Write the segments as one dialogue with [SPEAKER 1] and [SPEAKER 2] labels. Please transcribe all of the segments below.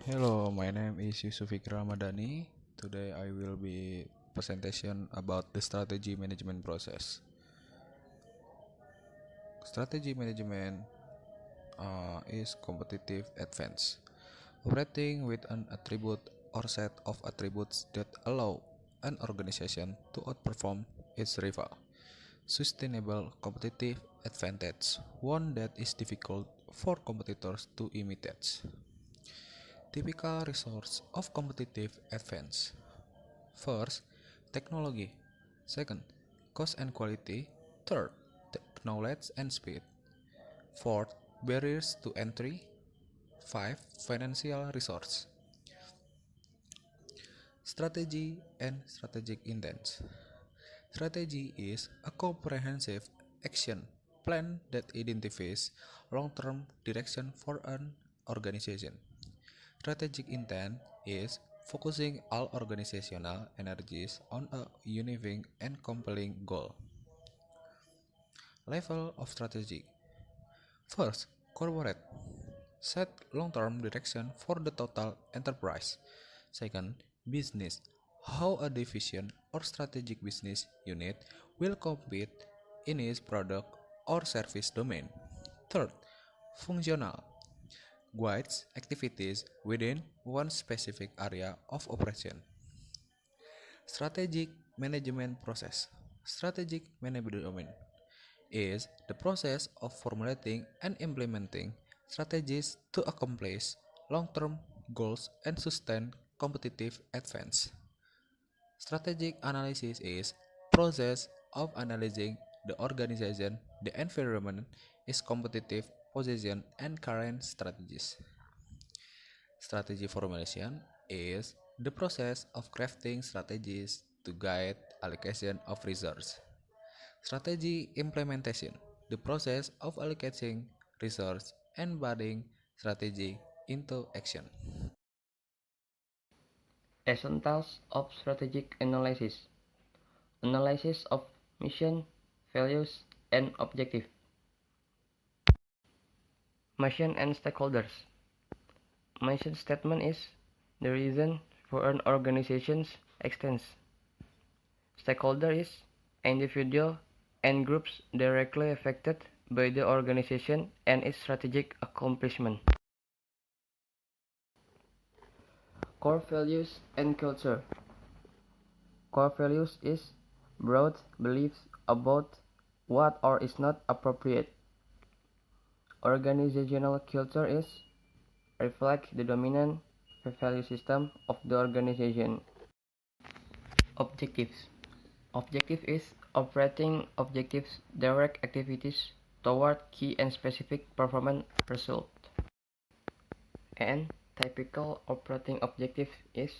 [SPEAKER 1] Hello, my name is Yusuf Ramadhany. Today I will be presentation about the strategy management process. Strategy management is competitive advance, operating with an attribute or set of attributes that allow an organization to outperform its rival. Sustainable competitive advantage, one that is difficult for competitors to imitate. Typical resource of competitive advance. First, technology. Second, cost and quality. Third, knowledge and speed. Fourth, barriers to entry. 5. Financial resource. Strategy and strategic intent. Strategy is a comprehensive action plan that identifies long-term direction for an organization. Strategic intent is focusing all organizational energies on a unifying and compelling goal. Level of strategy. First, corporate. Set long-term direction for the total enterprise. Second, business. How a division or strategic business unit will compete in its product or service domain. Third, functional. Guides activities within one specific area of operation. Strategic management process. Strategic management is the process of formulating and implementing strategies to accomplish long-term goals and sustain competitive advance. Strategic analysis is process of analyzing the organization, the environment, its competitive position, and current strategies. Strategy formulation is the process of crafting strategies to guide allocation of resources. Strategy implementation, the process of allocating resources and embedding strategy into action.
[SPEAKER 2] Essentials of strategic analysis. Analysis of mission, values, and objective. Mission and stakeholders. Mission statement is the reason for an organization's existence. Stakeholder is individual and groups directly affected by the organization and its strategic accomplishment. Core values and culture. Core values is broad beliefs about what or is not appropriate. Organizational culture is reflect the dominant value system of the organization. Objectives. Objective is operating objectives direct activities toward key and specific performance result. And typical operating objective is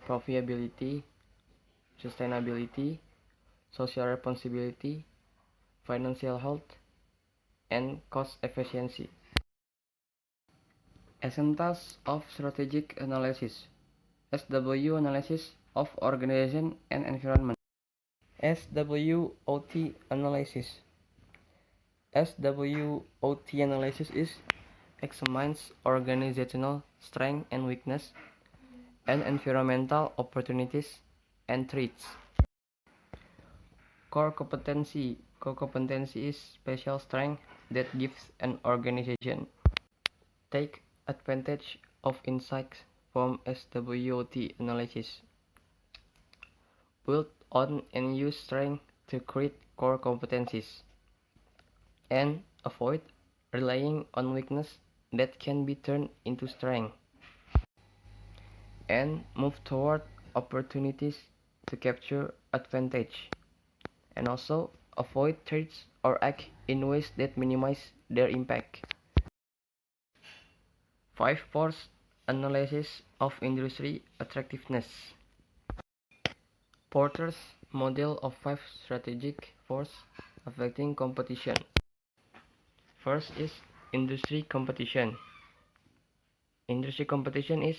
[SPEAKER 2] profitability, sustainability, social responsibility, financial health, and cost efficiency. Essentials of strategic analysis. SW analysis of organization and environment. SWOT analysis. SWOT analysis is examines organizational strength and weakness and environmental opportunities and threats. Core competency. Core competency is special strength that gives an organization take advantage of insights from SWOT analysis. Build on and use strength to create core competencies. And avoid relying on weakness that can be turned into strength. And move toward opportunities to capture advantage. And also avoid threats or act in ways that minimize their impact. 5 force analysis of industry attractiveness. Porter's model of 5 strategic forces affecting competition. First is industry competition. Industry competition is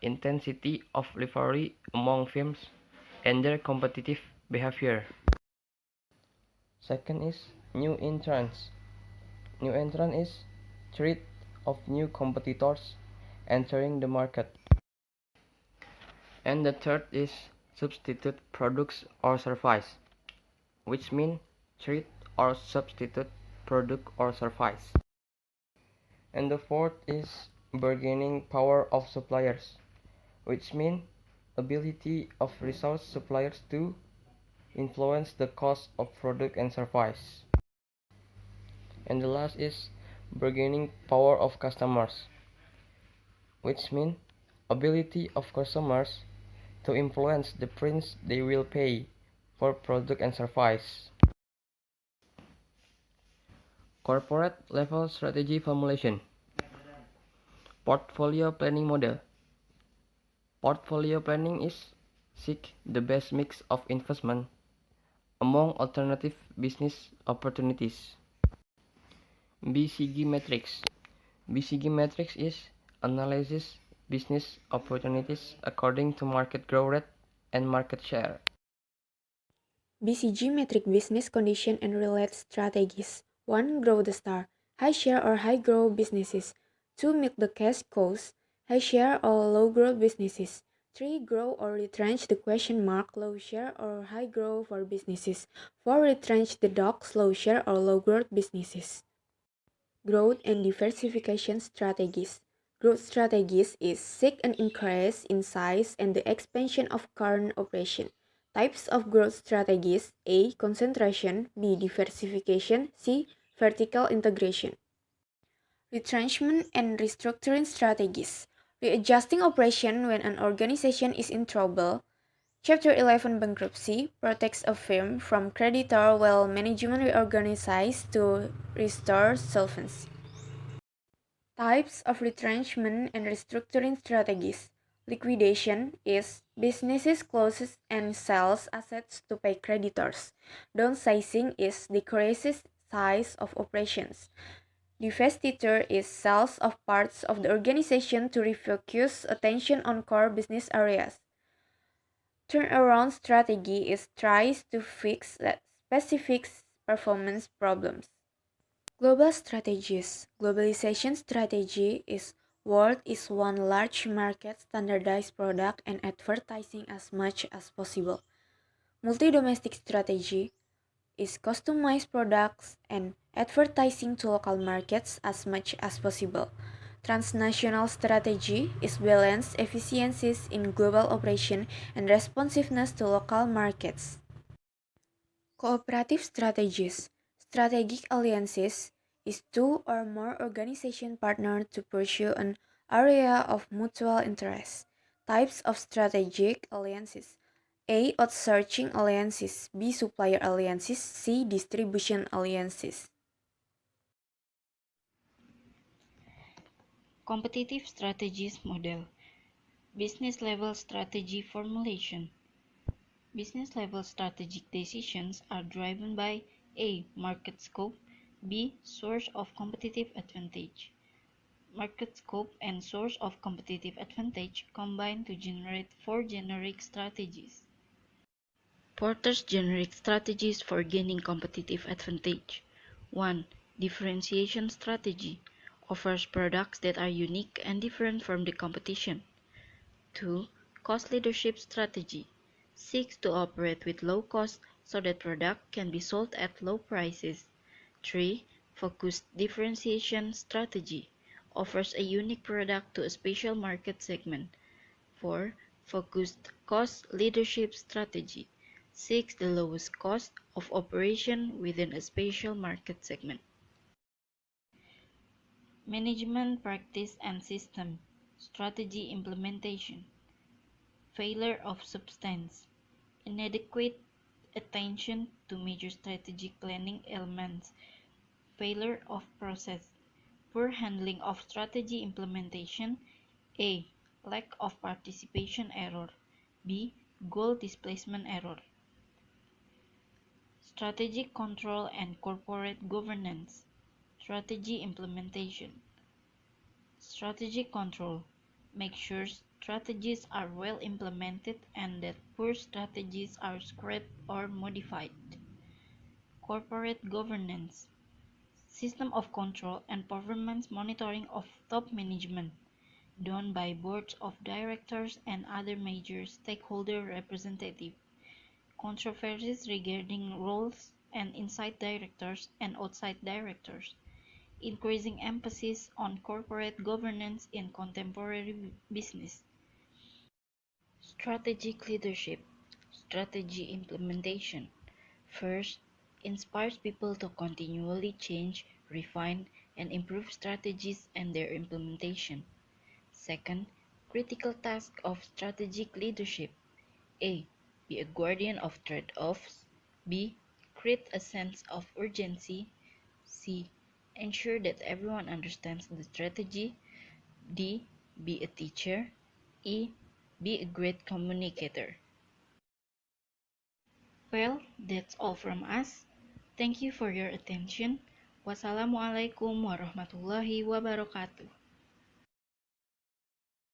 [SPEAKER 2] intensity of rivalry among firms and their competitive behavior. Second is new entrants. New entrant is threat of new competitors entering the market. And the third is substitute products or service, which mean treat or substitute product or service. And the fourth is bargaining power of suppliers, which mean ability of resource suppliers to influence the cost of product and service. And the last is bargaining power of customers, which mean ability of customers to influence the price they will pay for product and service. Corporate level strategy formulation. Portfolio planning model. Portfolio planning is seek the best mix of investment among alternative business opportunities. BCG matrix. BCG matrix is analyzes business opportunities according to market growth rate and market share.
[SPEAKER 3] BCG metric business condition and related strategies. 1. Grow the star, high share or high growth businesses. 2. Milk the cash cows, high share or low growth businesses. 3. Grow or retrench the question mark, low share or high growth for businesses. 4. Retrench the dogs, low share or low growth businesses. Growth and diversification strategies. Growth strategies is seek an increase in size and the expansion of current operation. Types of growth strategies: A. Concentration, B. Diversification, C. Vertical integration. Retrenchment and restructuring strategies. Readjusting operation when an organization is in trouble. Chapter 11 bankruptcy protects a firm from creditor while management reorganizes to restore solvency. Types of retrenchment and restructuring strategies. Liquidation is businesses closes and sells assets to pay creditors. Downsizing is decreases size of operations. Divestiture is sales of parts of the organization to refocus attention on core business areas. Turnaround strategy is tries to fix specific performance problems. Global strategies. Globalization strategy is world is one large market, standardized product and advertising as much as possible. Multi-domestic strategy is customized products and advertising to local markets as much as possible. Transnational strategy is balanced efficiencies in global operation and responsiveness to local markets. Cooperative strategies. Strategic alliances is two or more organization partner to pursue an area of mutual interest. Types of strategic alliances. A. Outsourcing alliances. B. Supplier alliances. C. Distribution alliances.
[SPEAKER 4] Competitive strategies model. Business level strategy formulation. Business level strategic decisions are driven by A. Market scope, B. Source of competitive advantage. Market scope and source of competitive advantage combine to generate four generic strategies. Porter's generic strategies for gaining competitive advantage. 1. Differentiation strategy offers products that are unique and different from the competition. 2. Cost leadership strategy seeks to operate with low cost so that product can be sold at low prices. 3. Focused differentiation strategy offers a unique product to a special market segment. 4. Focused cost leadership strategy seeks the lowest cost of operation within a special market segment. Management practice and system strategy implementation. Failure of substance. Inadequate attention to major strategic planning elements. Failure of process. Poor handling of strategy implementation. A. Lack of participation error. B. Goal displacement error. Strategic control and corporate governance. Strategy implementation. Strategic control. Make sure strategies are well implemented and that poor strategies are scrapped or modified. Corporate governance. System of control and performance monitoring of top management. done by boards of directors and other major stakeholder representatives. Controversies regarding roles and inside directors and outside directors. Increasing emphasis on corporate governance in contemporary business. Strategic leadership. Strategy implementation. First, inspires people to continually change, refine, and improve strategies and their implementation. Second, critical task of strategic leadership. A. Be a guardian of trade-offs. B. Create a sense of urgency. C. Ensure that everyone understands the strategy. D. Be a teacher. E. Be a great communicator. Well, that's all from us. Thank you for your attention. Wassalamualaikum warahmatullahi wabarakatuh.